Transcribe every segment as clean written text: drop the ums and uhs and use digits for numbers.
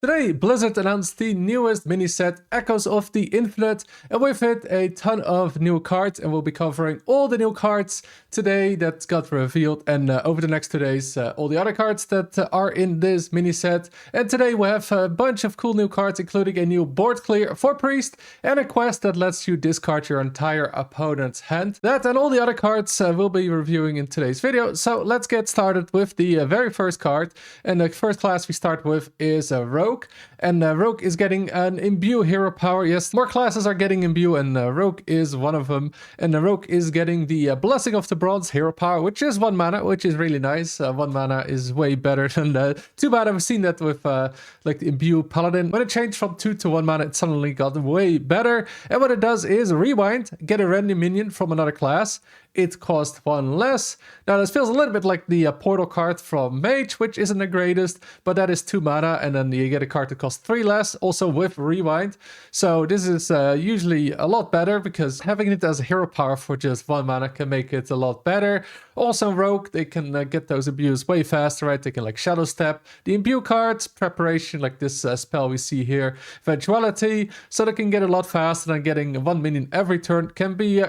Today, Blizzard announced the newest mini set, Echoes of the Infinite, and with it a ton of new cards, and we'll be covering all the new cards today that got revealed, and over the next 2 days, all the other cards that are in this mini set. And today we have a bunch of cool new cards, including a new board clear for Priest, and a quest that lets you discard your entire opponent's hand. That and all the other cards we'll be reviewing in today's video, so let's get started with the very first card. And the first class we start with is a Rogue. And Rogue is getting an Imbue hero power. Yes, more classes are getting Imbue, and Rogue is one of them. And Rogue is getting the Blessing of the Bronze hero power, which is 1 mana, which is really nice. 1 mana is way better than 2 mana. I've seen that with like the Imbue Paladin. When it changed from 2 to 1 mana, it suddenly got way better. And what it does is rewind, get a random minion from another class. It costs 1 less. Now this feels a little bit like the portal card from Mage, which isn't the greatest, but that is 2 mana, and then you get a card that costs 3 less, also with rewind. So this is usually a lot better, because having it as a hero power for just 1 mana can make it a lot better. Also Rogue, they can get those imbues way faster, right? They can like Shadow Step. The imbue cards, preparation, like this spell we see here, Eventuality, so they can get a lot faster than getting 1 minion every turn. Can be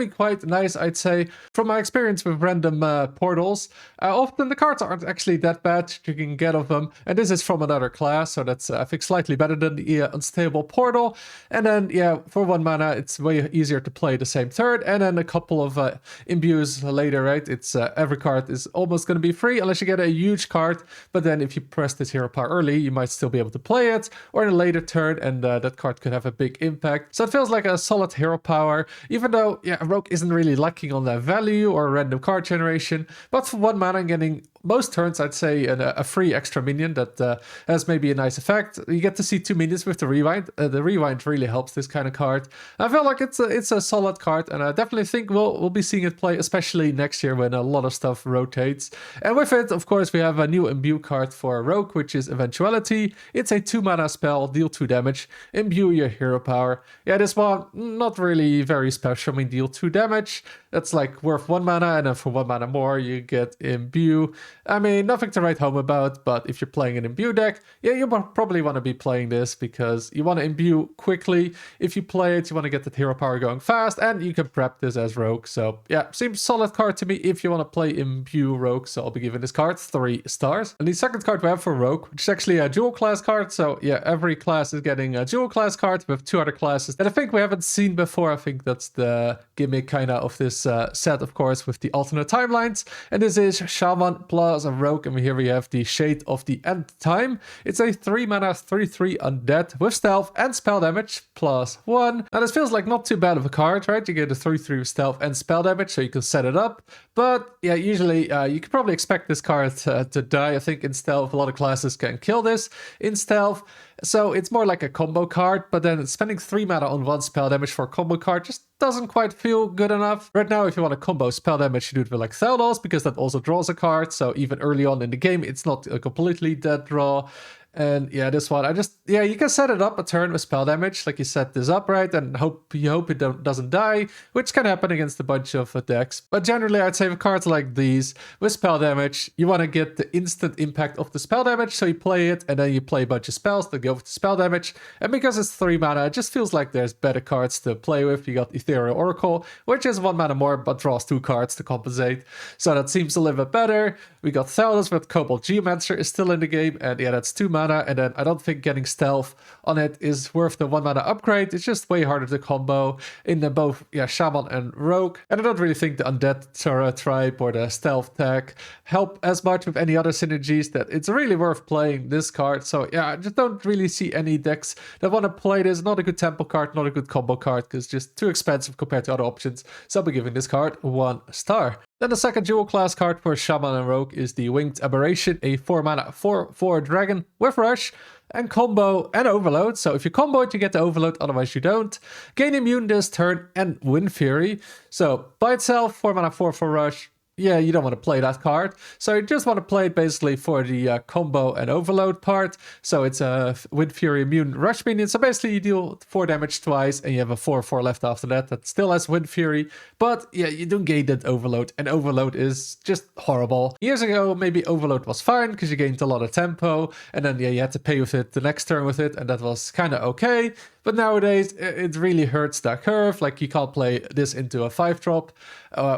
quite nice, I'd say. From my experience with random portals, often the cards aren't actually that bad. You can get of them, and this is from another class, so that's I think slightly better than the unstable portal. And then yeah, for 1 mana it's way easier to play the same turn, and then a couple of imbues later, right? It's every card is almost going to be free unless you get a huge card, but then if you press this hero power early, you might still be able to play it, or in a later turn, and that card could have a big impact. So it feels like a solid hero power, even though yeah, Rogue isn't really lacking on that value or random card generation, but for 1 mana getting most turns, I'd say a free extra minion that has maybe a nice effect. You get to see 2 minions with the rewind. The rewind really helps this kind of card. I feel like it's a solid card, and I definitely think we'll be seeing it play, especially next year when a lot of stuff rotates. And with it, of course, we have a new imbue card for Rogue, which is Eventuality. It's a 2 mana spell, deal 2 damage, imbue your hero power. Yeah, this one not really very special. I mean, deal 2 damage. That's like worth 1 mana, and then for 1 mana more, you get imbue. I mean, nothing to write home about, but if you're playing an imbue deck, yeah, you probably want to be playing this, because you want to imbue quickly. If you play it, you want to get the hero power going fast, and you can prep this as Rogue. So yeah, seems solid card to me if you want to play imbue Rogue, so I'll be giving this card 3 stars. And the second card we have for Rogue, which is actually a dual class card, so yeah, every class is getting a dual class card with 2 other classes that I think we haven't seen before. I think that's the gimmick kind of this set, of course, with the alternate timelines. And this is Shaman plus a Rogue, and here we have the Shade of the End Time. It's a 3 mana 3/3 undead with stealth and spell damage +1. Now this feels like not too bad of a card, right? You get a 3/3 with stealth and spell damage, so you can set it up. But yeah, usually you could probably expect this card to die. I think in stealth a lot of classes can kill this in stealth. So it's more like a combo card, but then spending 3 mana on 1 spell damage for a combo card just doesn't quite feel good enough. Right now, if you want to combo spell damage, you do it with like Thaldos, because that also draws a card. So even early on in the game, it's not a completely dead draw. And yeah, this one, you can set it up a turn with spell damage, like you set this up, right? And you hope it doesn't die, which can happen against a bunch of decks. But generally, I'd say with cards like these, with spell damage, you want to get the instant impact of the spell damage, so you play it, and then you play a bunch of spells that go with the spell damage. And because it's 3 mana, it just feels like there's better cards to play with. You got Ethereal Oracle, which is 1 mana more, but draws 2 cards to compensate. So that seems a little bit better. We got Thaldos with Cobalt Geomancer is still in the game, and yeah, that's 2 mana. And then I don't think getting stealth on it is worth the 1 mana upgrade. It's just way harder to combo in both Shaman and Rogue. And I don't really think the Undead Tribe or the Stealth tag help as much with any other synergies that it's really worth playing this card. So yeah, I just don't really see any decks that want to play this. Not a good tempo card, not a good combo card, because it's just too expensive compared to other options. So I'll be giving this card 1 star. Then the second dual class card for Shaman and Rogue is the Winged Aberration, a 4 mana 4/4 dragon with Rush and combo and overload. So if you combo it, you get the overload, otherwise you don't. Gain immune this turn and Wind Fury. So by itself, 4 mana 4 for Rush. yeah, you don't want to play that card. So you just want to play it basically for the combo and overload part. So it's a Wind Fury immune rush minion. So basically you deal 4 damage twice and you have a 4/4 left after that. That still has Wind Fury. But yeah, you don't gain that overload. And overload is just horrible. Years ago, maybe overload was fine because you gained a lot of tempo. And then yeah, you had to pay with it the next turn with it. And that was kind of okay. But nowadays, it really hurts that curve. Like, you can't play this into a 5-drop,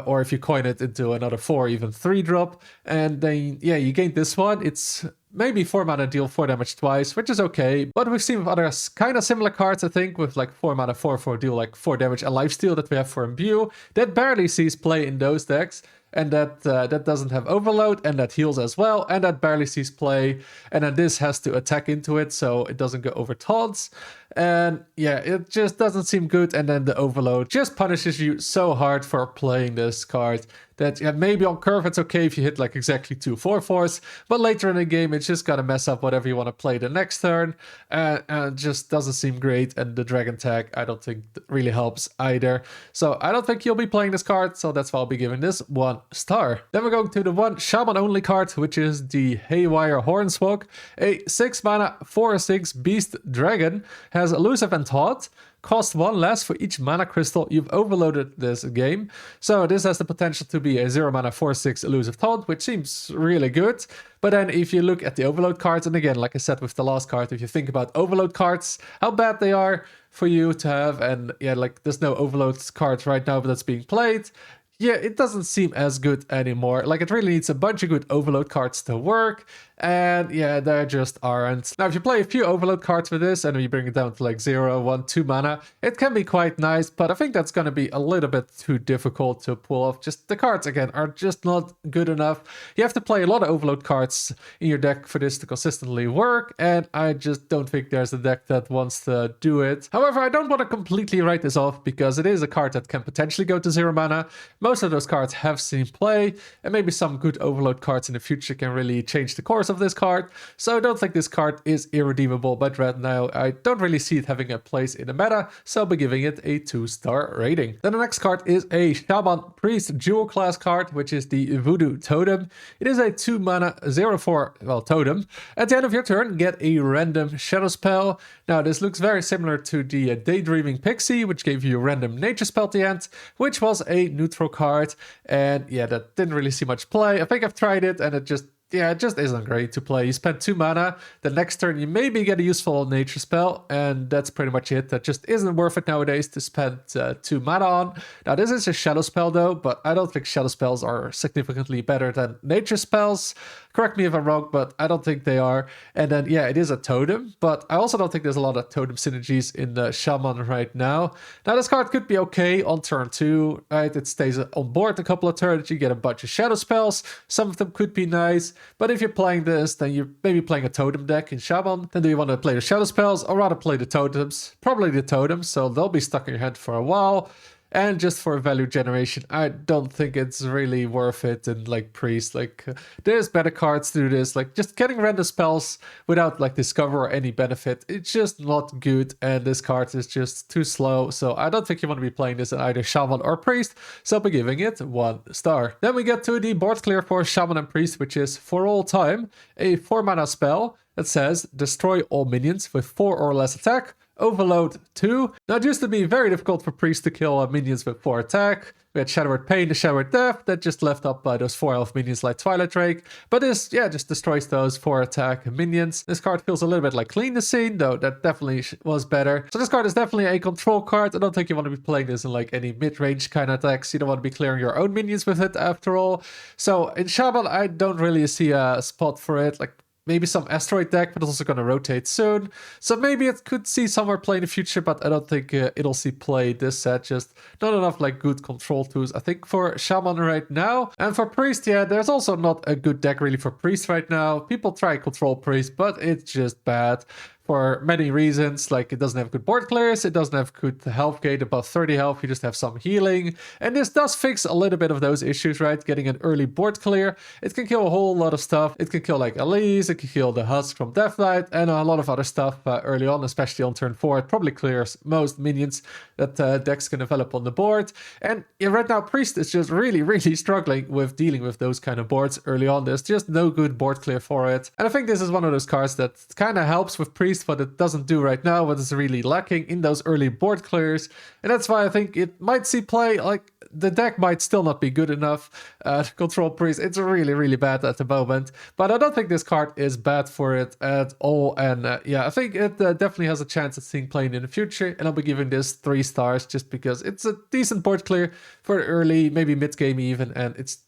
or if you coin it into another 4, even 3-drop. And then, yeah, you gain this one. It's maybe 4 mana deal 4 damage twice, which is okay. But we've seen with other kind of similar cards, I think, with like 4 mana 4/4 deal like 4 damage and lifesteal that we have for Imbue. That barely sees play in those decks. And that doesn't have overload, and that heals as well, and that barely sees play. And then this has to attack into it, so it doesn't go over taunts. And yeah, it just doesn't seem good. And then the overload just punishes you so hard for playing this card that yeah, maybe on curve it's okay if you hit like exactly 2 4/4s, but later in the game it's just gonna mess up whatever you want to play the next turn, and it just doesn't seem great. And the dragon tag I don't think really helps either. So I don't think you'll be playing this card, so that's why I'll be giving this 1 star. Then we're going to the 1 Shaman only card, which is the Haywire Hornswogg, a 6 mana 4/6 beast dragon, has elusive and taunt. Cost 1 less for each mana crystal you've overloaded this game. So this has the potential to be a 0 mana 4/6 elusive taunt, which seems really good. But then if you look at the overload cards, and again, like I said with the last card, if you think about overload cards, how bad they are for you to have, and yeah, like there's no overload cards right now, but that's being played. Yeah, it doesn't seem as good anymore. Like, it really needs a bunch of good overload cards to work. And yeah, there just aren't. Now, if you play a few overload cards with this and you bring it down to like 0, 1, 2 mana, it can be quite nice. But I think that's going to be a little bit too difficult to pull off. Just the cards, again, are just not good enough. You have to play a lot of overload cards in your deck for this to consistently work. And I just don't think there's a deck that wants to do it. However, I don't want to completely write this off because it is a card that can potentially go to 0 mana. Most of those cards have seen play, and maybe some good overload cards in the future can really change the course of this card. So I don't think this card is irredeemable, but right now I don't really see it having a place in the meta, so I'll be giving it a 2-star rating. Then the next card is a Shaman Priest dual class card, which is the Voodoo Totem. It is a 2 mana 0/4, well, totem. At the end of your turn, get a random shadow spell. Now this looks very similar to the Daydreaming Pixie, which gave you a random nature spell at the end, which was a neutral card. And yeah, that didn't really see much play. I think I've tried it and it just isn't great to play. You spend 2 mana, the next turn you maybe get a useful nature spell, and that's pretty much it. That just isn't worth it nowadays to spend 2 mana on. Now this is a shadow spell though, but I don't think shadow spells are significantly better than nature spells. Correct me if I'm wrong, but I don't think they are. And then yeah, it is a totem, but I also don't think there's a lot of totem synergies in the Shaman right now. Now this card could be okay on turn 2, right? It stays on board a couple of turns, you get a bunch of shadow spells. Some of them could be nice. But if you're playing this, then you're maybe playing a totem deck in Shaman. Then do you want to play the shadow spells or rather play the totems? Probably the totems, so they'll be stuck in your hand for a while. And just for value generation, I don't think it's really worth it in like Priest. Like, there's better cards to do this. Like, just getting random spells without like discover or any benefit, it's just not good. And this card is just too slow. So I don't think you want to be playing this in either Shaman or Priest. So I'll be giving it 1 star. Then we get to the board clear for Shaman and Priest, which is For All Time, a 4 mana spell that says destroy all minions with 4 or less attack. Overload 2. Now it used to be very difficult for priests to kill minions with 4 attack. We had Shadowed Pain, the Shadowed Death, that just left up by those 4 elf minions like Twilight Drake. But this, yeah, just destroys those 4 attack minions. This card feels a little bit like Clean the Scene, though that definitely was better. So this card is definitely a control card. I don't think you want to be playing this in like any mid-range kind of decks. You don't want to be clearing your own minions with it after all. So in Shaman, I don't really see a spot for it. Like, maybe some asteroid deck, but it's also going to rotate soon. So maybe it could see somewhere play in the future, but I don't think it'll see play this set. Just not enough like good control tools, I think, for Shaman right now. And for Priest, yeah, there's also not a good deck really for Priest right now. People try Control Priest, but it's just bad. for many reasons. Like, it doesn't have good board clears, it doesn't have good health gate above 30 health, you just have some healing. And this does fix a little bit of those issues, right? Getting an early board clear. It can kill a whole lot of stuff. It can kill like Elise, it can kill the Husk from Death Knight, and a lot of other stuff early on, especially on turn 4. It probably clears most minions that decks can develop on the board. And yeah, right now Priest is just really struggling with dealing with those kind of boards early on. There's just no good board clear for it. And I think this is one of those cards that kind of helps with Priest, but it doesn't do right now, what is really lacking in those early board clears. And that's why I think it might see play. Like, the deck might still not be good enough to control Priest. It's really bad at the moment, but I don't think this card is bad for it at all. And yeah, I think it definitely has a chance at seeing playing in the future, and I'll be giving this 3 stars just because it's a decent board clear for early, maybe mid game even, and it's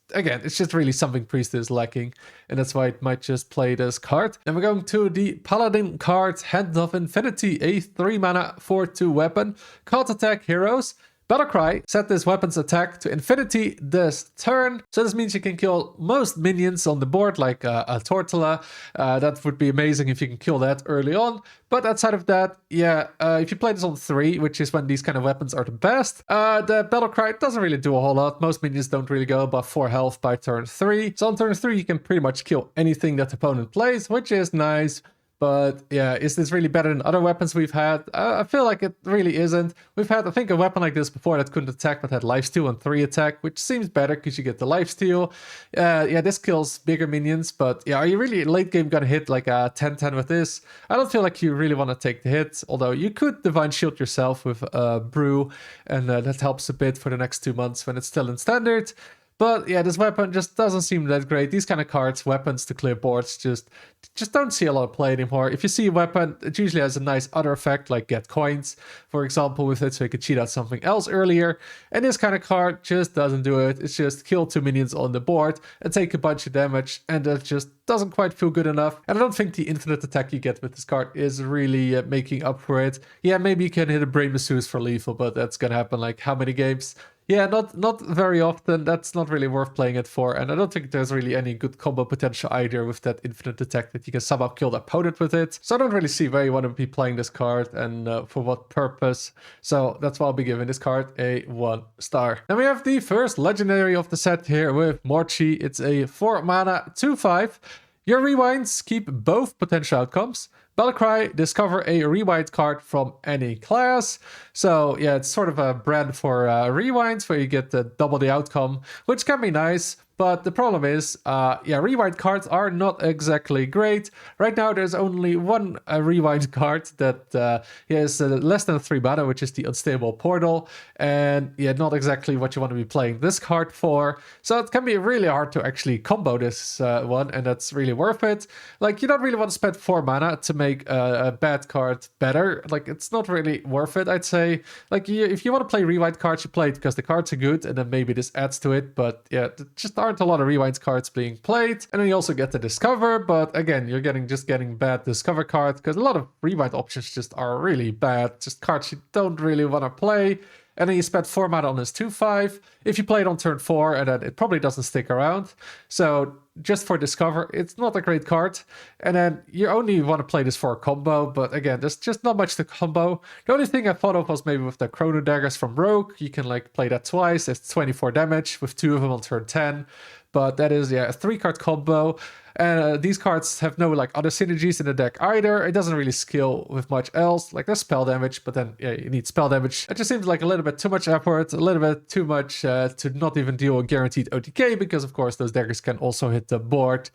just really something Priest is lacking, and that's why it might just play this card. Then we're going to the Paladin card, Hand of Infinity, a 3 mana 4/2 weapon. Can't attack heroes. Battlecry, set this weapon's attack to infinity this turn. So this means you can kill most minions on the board, like a Tortilla. That would be amazing if you can kill that early on. But outside of that, yeah, if you play this on 3, which is when these kind of weapons are the best, the Battlecry doesn't really do a whole lot. Most minions don't really go above 4 health by turn 3. So on turn 3, you can pretty much kill anything that the opponent plays, which is nice. But yeah, is this really better than other weapons we've had? I feel like it really isn't. We've had, I think, a weapon like this before that couldn't attack but had lifesteal and 3 attack, which seems better because you get the lifesteal. Yeah, this kills bigger minions, but yeah, are you really late game gonna hit like a 10-10 with this? I don't feel like you really want to take the hit, although you could Divine Shield yourself with Brew, and that helps a bit for the next 2 months when it's still in Standard. But yeah, this weapon just doesn't seem that great. These kind of cards, weapons to clear boards, just don't see a lot of play anymore. If you see a weapon, it usually has a nice other effect, like get coins, for example, with it, so you can cheat out something else earlier. And this kind of card just doesn't do it. It's just kill 2 minions on the board and take a bunch of damage, and that just doesn't quite feel good enough. And I don't think the infinite attack you get with this card is really making up for it. Yeah, maybe you can hit a Brain Masseuse for lethal, but that's gonna happen like how many games? Yeah, not very often. That's not really worth playing it for, and I don't think there's really any good combo potential either with that infinite attack that you can somehow kill the opponent with it. So I don't really see where you want to be playing this card and for what purpose. So that's why I'll be giving this card a 1 star. Then we have the first legendary of the set here with Morchi. It's a 4 mana 2/5. Your rewinds keep both potential outcomes. Battlecry, discover a rewind card from any class. So yeah, it's sort of a brand for rewinds where you get double the outcome, which can be nice. But the problem is, yeah, rewind cards are not exactly great. Right now, there's only one rewind card that is less than 3 mana, which is the Unstable Portal. And yeah, not exactly what you want to be playing this card for. So it can be really hard to actually combo this one, and that's really worth it. Like, you don't really want to spend 4 mana to make a bad card better. Like, it's not really worth it, I'd say. Like, if you want to play rewind cards, you play it because the cards are good, and then maybe this adds to it. But yeah, just aren't a lot of rewinds cards being played. And then you also get the Discover, but again, you're just getting bad Discover cards because a lot of rewind options just are really bad. Just cards you don't really want to play. And then you spend 4 mana on this 2/5. If you play it on turn 4, and then it probably doesn't stick around. So just for Discover, it's not a great card. And then you only want to play this for a combo, but again, there's just not much to combo. The only thing I thought of was maybe with the Chrono Daggers from Rogue. You can like play that twice. It's 24 damage with 2 of them on turn 10. But that is, yeah, a 3-card combo. And these cards have no like other synergies in the deck either. It doesn't really skill with much else. Like, there's spell damage, but then yeah, you need spell damage. It just seems like a little bit too much effort, a little bit too much to not even deal a guaranteed OTK, because of course those daggers can also hit the board.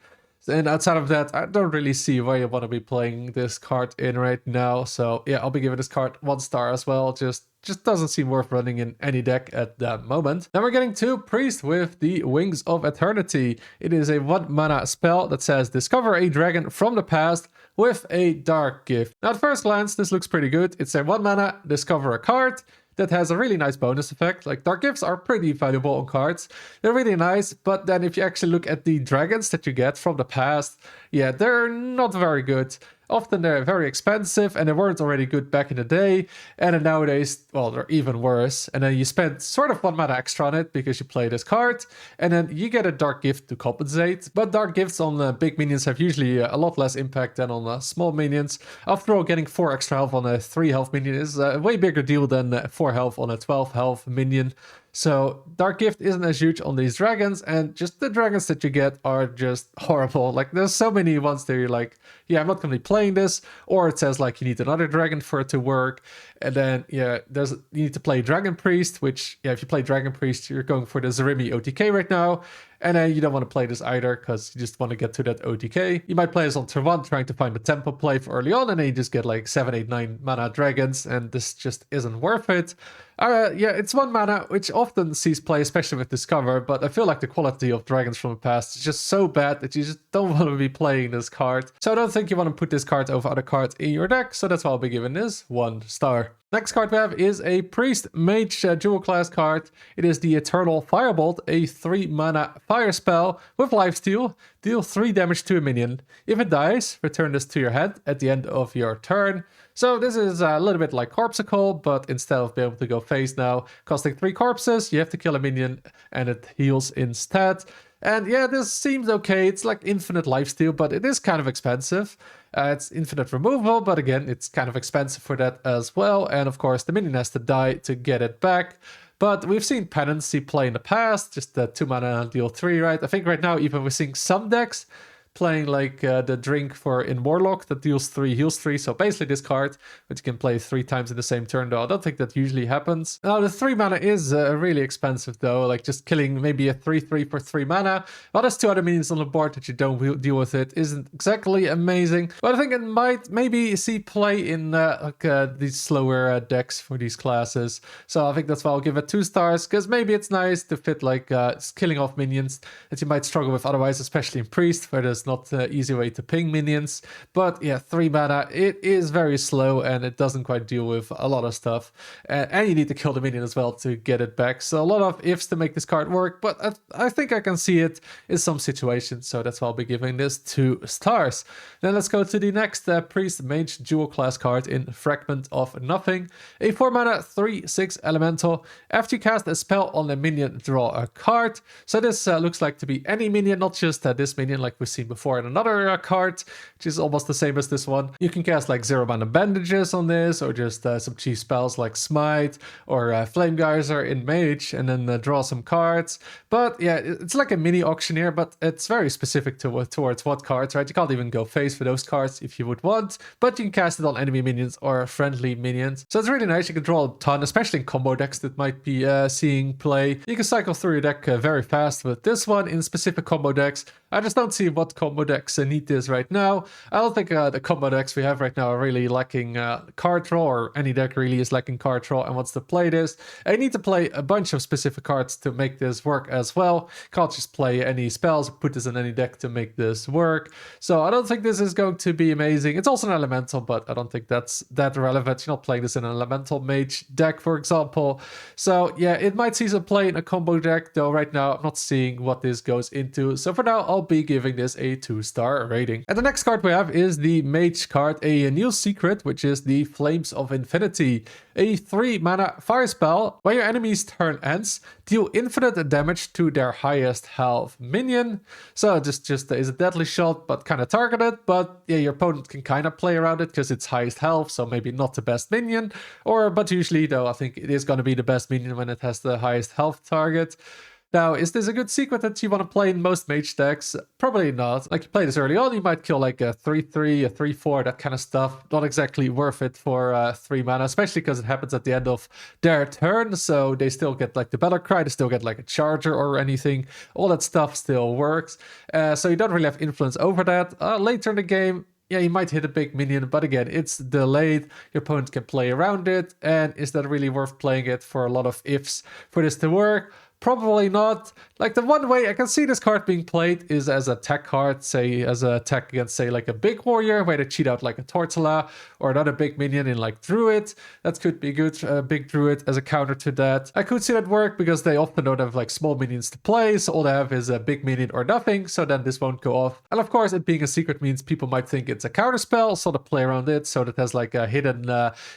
And outside of that, I don't really see why you want to be playing this card in right now. So yeah, I'll be giving this card 1 star as well. Just doesn't seem worth running in any deck at that moment. Then we're getting to Priest with the Wings of Eternity. It is a 1 mana spell that says discover a dragon from the past with a dark gift. Now at first glance, this looks pretty good. It's a 1 mana discover a card that has a really nice bonus effect. Like, dark gifts are pretty valuable on cards. They're really nice, but then if you actually look at the dragons that you get from the past, yeah, they're not very good. Often they're very expensive, and they weren't already good back in the day. And then nowadays, well, they're even worse. And then you spend sort of 1 mana extra on it because you play this card, and then you get a Dark Gift to compensate. But Dark Gifts on big minions have usually a lot less impact than on small minions. After all, getting 4 extra health on a 3 health minion is a way bigger deal than 4 health on a 12 health minion. So Dark Gift isn't as huge on these dragons, and just the dragons that you get are just horrible. Like, there's so many ones that you're like, yeah, I'm not going to be playing this, or it says like you need another dragon for it to work. And then, yeah, you need to play Dragon Priest, which, yeah, if you play Dragon Priest, you're going for the Zarimi OTK right now. And then you don't want to play this either because you just want to get to that OTK. You might play this on turn 1 trying to find the tempo play for early on, and then you just get like 7, 8, 9 mana dragons, and this just isn't worth it. Yeah, it's 1 mana, which often sees play, especially with Discover, but I feel like the quality of dragons from the past is just so bad that you just don't want to be playing this card. So I don't think you want to put this card over other cards in your deck, so that's why I'll be giving this 1 star. Next card we have is a Priest Mage dual class card. It is the Eternal Firebolt, a 3 mana fire spell with lifesteal. Deal 3 damage to a minion. If it dies, return this to your hand at the end of your turn. So this is a little bit like Corpsicle, but instead of being able to go face now, costing 3 corpses, you have to kill a minion and it heals instead. And yeah, this seems okay. It's like infinite lifesteal, but it is kind of expensive. It's infinite removal, but again, it's kind of expensive for that as well. And of course, the minion has to die to get it back. But we've seen Penancy play in the past, just the 2 mana and deal 3, right? I think right now even we're seeing some decks playing like the drink for in Warlock that deals 3, heals 3. So basically this card, which you can play 3 times in the same turn, though I don't think that usually happens. Now the 3 mana is really expensive though, like just killing maybe a 3/3 for 3 mana. Well, there's 2 other minions on the board that you don't deal with it. Isn't exactly amazing, but I think it might maybe see play in these slower decks for these classes. So I think that's why I'll give it 2 stars, because maybe it's nice to fit like killing off minions that you might struggle with otherwise, especially in Priest, where there's not an easy way to ping minions. But yeah, 3 mana, it is very slow and it doesn't quite deal with a lot of stuff. And you need to kill the minion as well to get it back. So a lot of ifs to make this card work, but I think I can see it in some situations. So that's why I'll be giving this 2 stars. Then let's go to the next Priest Mage dual class card in Fragment of Nothing. A 4 mana 3/6 elemental. After you cast a spell on a minion, draw a card. So this looks like to be any minion, not just this minion like we've seen before in another card, which is almost the same as this one. You can cast like 0 mana bandages on this, or just some cheap spells like Smite or Flame Geyser in Mage, and then draw some cards. But yeah, it's like a mini auctioneer, but it's very specific towards what cards, right? You can't even go face for those cards if you would want, but you can cast it on enemy minions or friendly minions. So it's really nice. You can draw a ton, especially in combo decks that might be seeing play. You can cycle through your deck very fast with this one in specific combo decks. I just don't see what combo decks need this right now. I don't think the combo decks we have right now are really lacking card draw, or any deck really is lacking card draw and wants to play this. I need to play a bunch of specific cards to make this work as well. Can't just play any spells, put this in any deck to make this work. So I don't think this is going to be amazing. It's also an elemental, but I don't think that's that relevant. You're not playing this in an elemental mage deck, for example. So yeah, it might see some play in a combo deck, though right now I'm not seeing what this goes into. So for now, I'll be giving this a 2-star rating. And the next card we have is the Mage card, a new secret, which is the Flames of Infinity. A 3 mana fire spell. When your enemy's turn ends, deal infinite damage to their highest health minion. So just is a deadly shot, but kind of targeted. But yeah, your opponent can kind of play around it because it's highest health, so maybe not the best minion. But usually though, I think it is going to be the best minion when it has the highest health target. Now, is this a good secret that you want to play in most mage decks? Probably not. Like, you play this early on, you might kill like a 3/3, a 3/4, that kind of stuff. Not exactly worth it for 3 mana, especially because it happens at the end of their turn. So they still get like the battle cry, they still get like a charger or anything. All that stuff still works. So you don't really have influence over that. Later in the game, yeah, you might hit a big minion, but again, it's delayed. Your opponent can play around it. And is that really worth playing it for a lot of ifs for this to work? Probably not. Like, the one way I can see this card being played is as a tech card, say as a tech against, say, like a big warrior, where they cheat out like a Tortola or another big minion in like Druid. That could be good, big Druid as a counter to that. I could see that work because they often don't have like small minions to play, so all they have is a big minion or nothing, so then this won't go off. And of course, it being a secret means people might think it's a counter spell, so to play around it, so that has like a hidden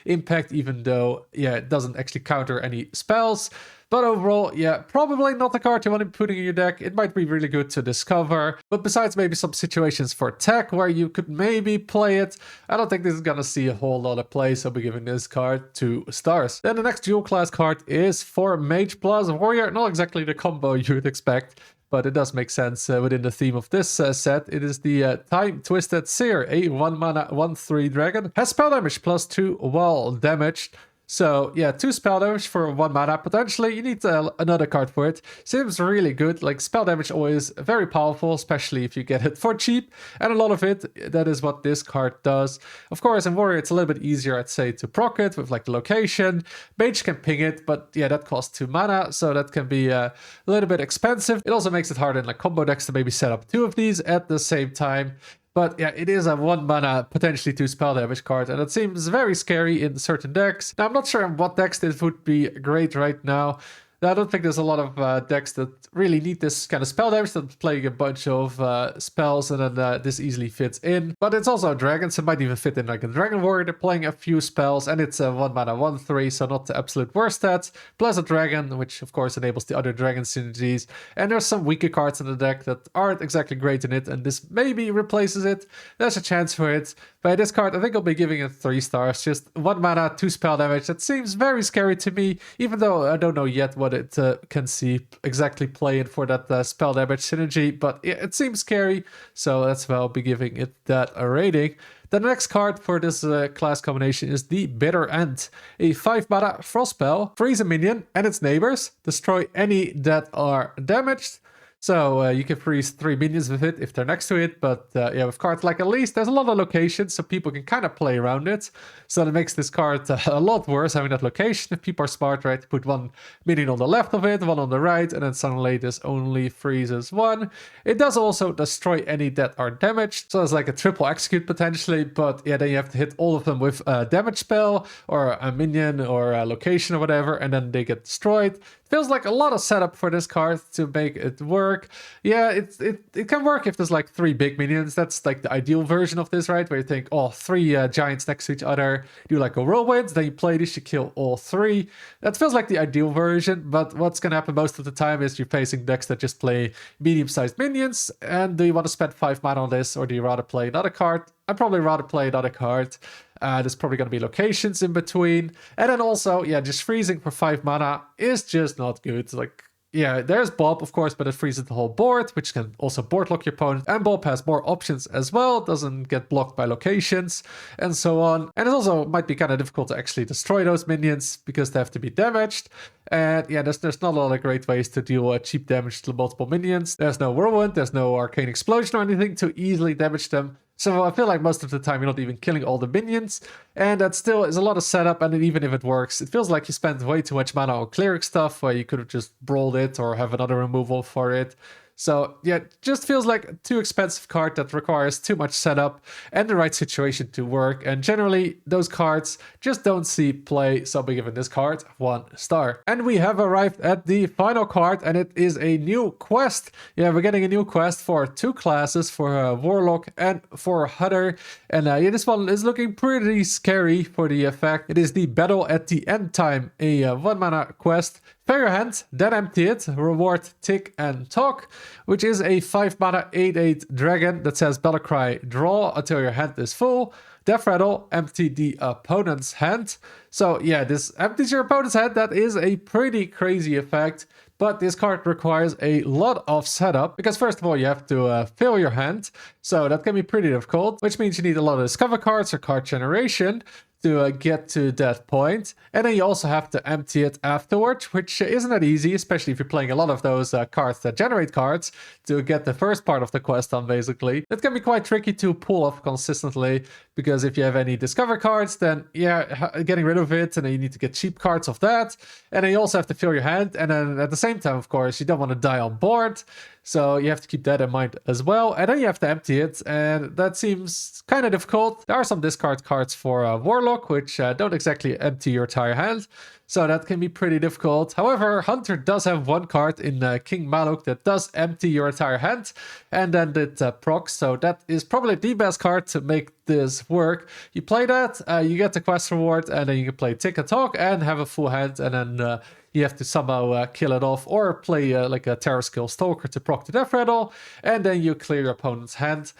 impact, even though, yeah, it doesn't actually counter any spells. But overall, yeah, probably not the card you want to be putting in your deck. It might be really good to discover, but besides maybe some situations for tech where you could maybe play it, I don't think this is gonna see a whole lot of play, so I'll be giving this card 2 stars. Then the next dual class card is for Mage plus Warrior. Not exactly the combo you would expect, but it does make sense within the theme of this set. It is the Time Twisted Seer, a 1 mana 1/3 dragon. Has spell damage plus 2 while damaged. So yeah, 2 spell damage for 1 mana. Potentially you need another card for it. Seems really good. Like, spell damage always very powerful, especially if you get it for cheap. And a lot of it, that is what this card does. Of course, in Warrior it's a little bit easier, I'd say, to proc it with like the location. Mage can ping it, but yeah, that costs 2 mana, so that can be a little bit expensive. It also makes it hard in like combo decks to maybe set up 2 of these at the same time. But yeah, it is a 1 mana, potentially 2 spell damage card, and it seems very scary in certain decks. Now, I'm not sure in what decks this would be great right now. I don't think there's a lot of decks that really need this kind of spell damage, that playing a bunch of spells, and then this easily fits in. But it's also a dragon, so it might even fit in like a Dragon Warrior. They're playing a few spells, and it's a 1 mana 1/3, so not the absolute worst stats. Plus a dragon, which of course enables the other dragon synergies. And there's some weaker cards in the deck that aren't exactly great in it, and this maybe replaces it. There's a chance for it. But this card, I think I'll be giving it 3 stars. Just 1 mana, 2 spell damage. That seems very scary to me, even though I don't know yet what it can see exactly playing for that spell damage synergy. But yeah, it seems scary, so that's why I'll be giving it that a rating. The next card for this class combination is the Bitter End, a 5 mana frost spell. Freeze a minion and its neighbors. Destroy any that are damaged. So you can freeze 3 minions with it if they're next to it, but yeah, with cards like Elise, there's a lot of locations, so people can kind of play around it. So that makes this card a lot worse, having that location. If people are smart, right, put 1 minion on the left of it, 1 on the right, and then suddenly this only freezes 1. It does also destroy any that are damaged, so it's like a triple execute potentially, but yeah, then you have to hit all of them with a damage spell, or a minion, or a location, or whatever, and then they get destroyed. Feels like a lot of setup for this card to make it work. Yeah, it can work if there's like 3 big minions. That's like the ideal version of this, right? Where you think, oh, 3 giants next to each other, do like a whirlwind, then you play this, you kill all 3. That feels like the ideal version, but what's gonna happen most of the time is you're facing decks that just play medium-sized minions, and do you want to spend 5 mana on this, or do you rather play another card? I'd probably rather play another card. There's probably going to be locations in between. And then also, yeah, just freezing for 5 mana is just not good. Like, yeah, there's Bob, of course, but it freezes the whole board, which can also board lock your opponent. And Bob has more options as well, doesn't get blocked by locations, and so on. And it also might be kind of difficult to actually destroy those minions because they have to be damaged. And yeah, there's not a lot of great ways to deal cheap damage to multiple minions. There's no whirlwind, there's no arcane explosion or anything to easily damage them. So I feel like most of the time you're not even killing all the minions, and that still is a lot of setup, and even if it works, it feels like you spend way too much mana on clearing stuff where you could have just brawled it or have another removal for it. So yeah, it just feels like a too expensive card that requires too much setup and the right situation to work. And generally, those cards just don't see play, so I'll be giving this card 1 star. And we have arrived at the final card, and it is a new quest. Yeah, we're getting a new quest for 2 classes, for Warlock and for Hunter. And yeah, this one is looking pretty scary for the effect. It is the Battle at the End Time, a 1 mana quest. Pair your hand, then empty it, reward Tick and Talk, which is a 5 mana 8/8 dragon that says Battle Cry, draw until your hand is full. Death Rattle, empty the opponent's hand. So yeah, this empties your opponent's hand. That is a pretty crazy effect. But this card requires a lot of setup, because first of all, you have to fill your hand. So that can be pretty difficult, which means you need a lot of discover cards or card generation to get to that point. And then you also have to empty it afterwards, which isn't that easy, especially if you're playing a lot of those cards that generate cards to get the first part of the quest done, basically. It can be quite tricky to pull off consistently, because if you have any discover cards, then yeah, getting rid of it, and then you need to get cheap cards of that. And then you also have to fill your hand, and then at the same time, of course, you don't want to die on board. So you have to keep that in mind as well. And then you have to empty it, and that seems kind of difficult. There are some discard cards for Warlock, which don't exactly empty your entire hand. So that can be pretty difficult. However, Hunter does have one card in King Maluk that does empty your entire hand, and then it procs. So that is probably the best card to make this work. You play that, you get the quest reward, and then you can play Tick and Talk and have a full hand, and then you have to somehow kill it off, or play like a Terror Skill Stalker to proc the Death Rattle, and then you clear your opponent's hand.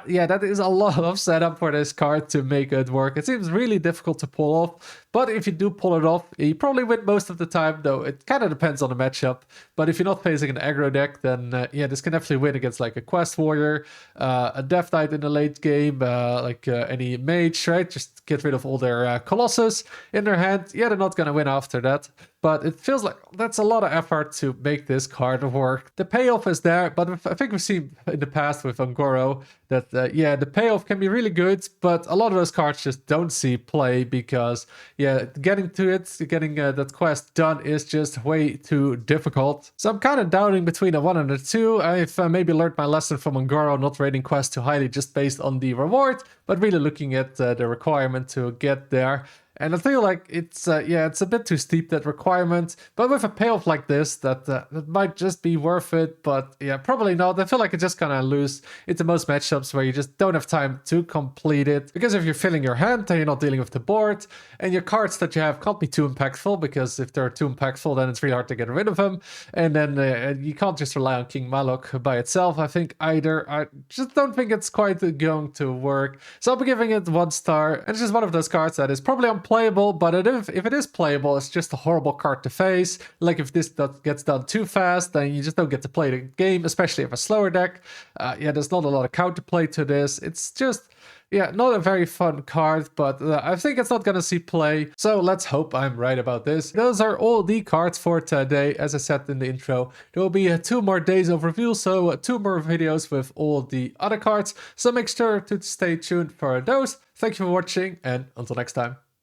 Yeah, that is a lot of setup for this card to make it work. It seems really difficult to pull off, but if you do pull it off, you probably win most of the time, though it kind of depends on the matchup. But if you're not facing an aggro deck, then yeah, this can definitely win against like a Quest Warrior, a Death Knight in the late game, like any Mage, right? Just get rid of all their Colossus in their hand. Yeah, they're not going to win after that. But it feels like that's a lot of effort to make this card work. The payoff is there, but I think we've seen in the past with Ungoro that, yeah, the payoff can be really good, but a lot of those cards just don't see play because, yeah, getting to it, getting that quest done is just way too difficult. So I'm kind of doubting between a 1 and a 2. I've maybe learned my lesson from Ungoro, not rating quests too highly just based on the reward, but really looking at the requirement to get there. And I feel like it's, yeah, it's a bit too steep, that requirement. But with a payoff like this, that might just be worth it. But yeah, probably not. I feel like it's just gonna lose into most matchups where you just don't have time to complete it. Because if you're filling your hand, then you're not dealing with the board. And your cards that you have can't be too impactful, because if they're too impactful, then it's really hard to get rid of them. And then you can't just rely on King Malok by itself, I think, either. I just don't think it's quite going to work. So I'll be giving it 1 star. And it's just one of those cards that is probably unplayable, but if it is playable, it's just a horrible card to face. Like if this gets done too fast, then you just don't get to play the game, especially if a slower deck. Yeah, there's not a lot of counterplay to this. It's just, yeah, not a very fun card, but I think it's not gonna see play. So let's hope I'm right about this. Those are all the cards for today. As I said in the intro, there will be 2 more days of review, so 2 more videos with all the other cards. So make sure to stay tuned for those. Thank you for watching, and until next time.